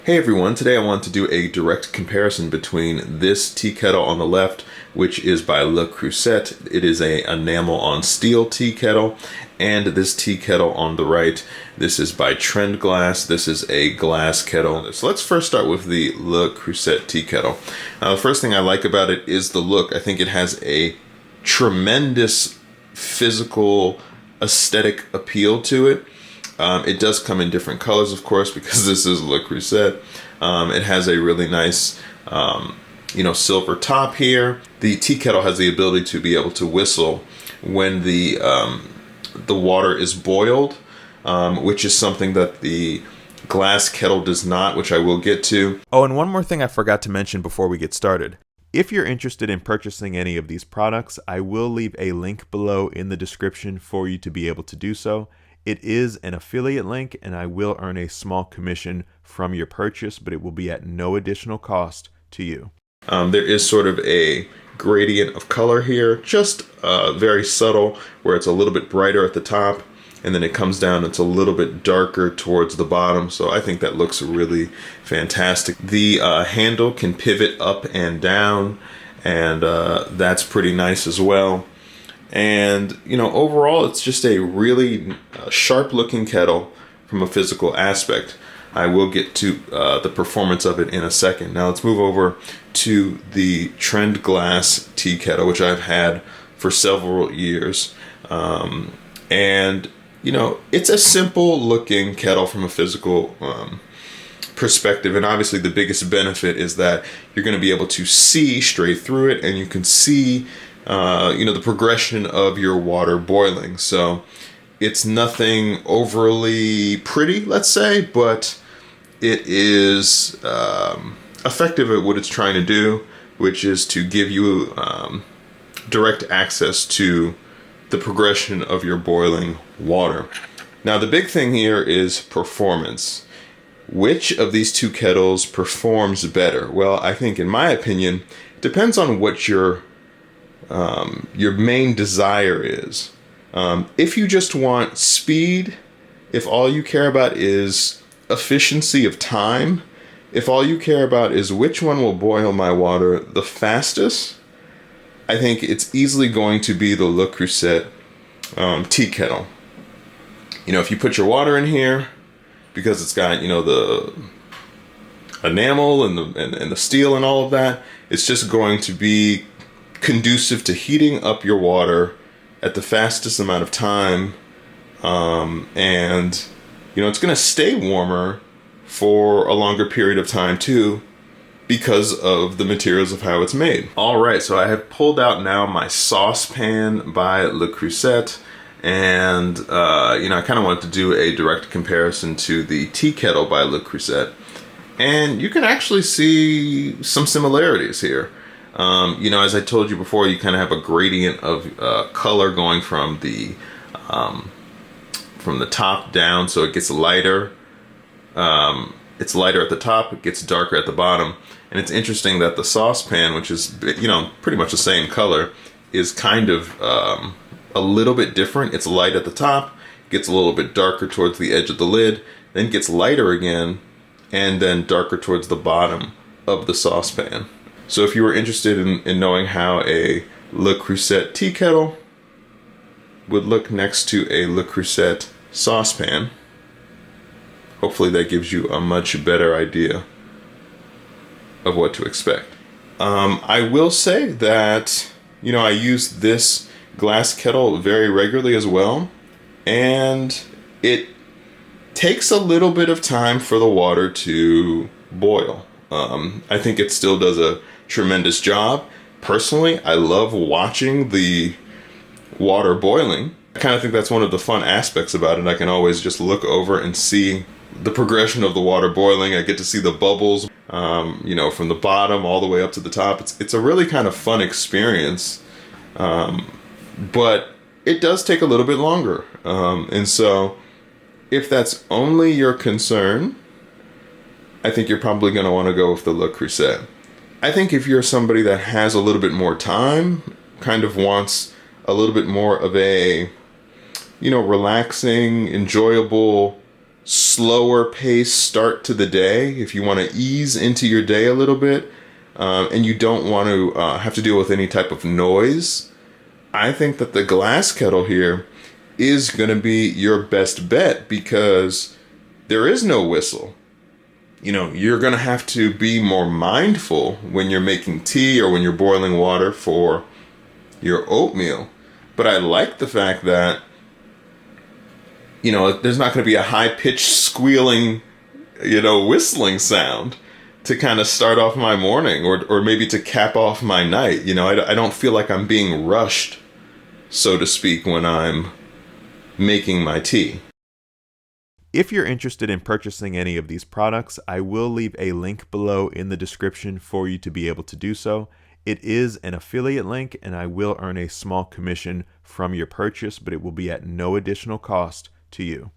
Hey everyone, today I want to do a direct comparison between this tea kettle on the left, which is by Le Creuset. It is a enamel on steel tea kettle, and this tea kettle on the right. This is by Trendglas. This is a glass kettle. So let's first start with the Le Creuset tea kettle. Now the first thing I like about it is the look. I think it has a tremendous physical aesthetic appeal to it. It does come in different colors, of course, because this is Le Creuset. It has a really nice, silver top here. The tea kettle has the ability to be able to whistle when the water is boiled, which is something that the glass kettle does not, which I will get to. Oh, and one more thing I forgot to mention before we get started. If you're interested in purchasing any of these products, I will leave a link below in the description for you to be able to do so. It is an affiliate link, and I will earn a small commission from your purchase, but it will be at no additional cost to you. There is sort of a gradient of color here, just very subtle, where it's a little bit brighter at the top, and then it comes down, it's a little bit darker towards the bottom, so I think that looks really fantastic. The handle can pivot up and down, and that's pretty nice as well. And, overall, it's just a really sharp looking kettle from a physical aspect. I will get to the performance of it in a second. Now let's move over to the Trendglas tea kettle, which I've had for several years. It's a simple looking kettle from a physical perspective. And obviously the biggest benefit is that you're going to be able to see straight through it, and you can see the progression of your water boiling. So it's nothing overly pretty, let's say, but it is effective at what it's trying to do, which is to give you direct access to the progression of your boiling water. Now, the big thing here is performance. Which of these two kettles performs better? Well, I think, in my opinion, it depends on what your main desire is. If you just want speed, if all you care about is efficiency of time, if all you care about is which one will boil my water the fastest, I think it's easily going to be the Le Creuset tea kettle. If you put your water in here, because it's got the enamel and the steel and all of that, it's just going to be conducive to heating up your water at the fastest amount of time, and it's going to stay warmer for a longer period of time too, because of the materials of how it's made. All right, so I have pulled out now my saucepan by Le Creuset, and I kind of wanted to do a direct comparison to the tea kettle by Le Creuset, and you can actually see some similarities here. As I told you before, you kind of have a gradient of color going from the top down, so it gets lighter. It's lighter at the top, it gets darker at the bottom, and it's interesting that the saucepan, which is pretty much the same color, is kind of a little bit different. It's light at the top, gets a little bit darker towards the edge of the lid, then gets lighter again, and then darker towards the bottom of the saucepan. So if you were interested in knowing how a Le Creuset tea kettle would look next to a Le Creuset saucepan, hopefully that gives you a much better idea of what to expect. I will say that, I use this glass kettle very regularly as well, and it takes a little bit of time for the water to boil. I think it still does a tremendous job. Personally, I love watching the water boiling. I kind of think that's one of the fun aspects about it. I can always just look over and see the progression of the water boiling. I get to see the bubbles, from the bottom all the way up to the top. It's a really kind of fun experience, but it does take a little bit longer. And so if that's only your concern, I think you're probably going to want to go with the Le Creuset. I think if you're somebody that has a little bit more time, kind of wants a little bit more of a, relaxing, enjoyable, slower pace start to the day, if you want to ease into your day a little bit, and you don't want to have to deal with any type of noise, I think that the glass kettle here is going to be your best bet because there is no whistle. You know, you're going to have to be more mindful when you're making tea or when you're boiling water for your oatmeal. But I like the fact that, you know, there's not going to be a high-pitched squealing, you know, whistling sound to kind of start off my morning or maybe to cap off my night. You know, I don't feel like I'm being rushed, so to speak, when I'm making my tea. If you're interested in purchasing any of these products, I will leave a link below in the description for you to be able to do so. It is an affiliate link, and I will earn a small commission from your purchase, but it will be at no additional cost to you.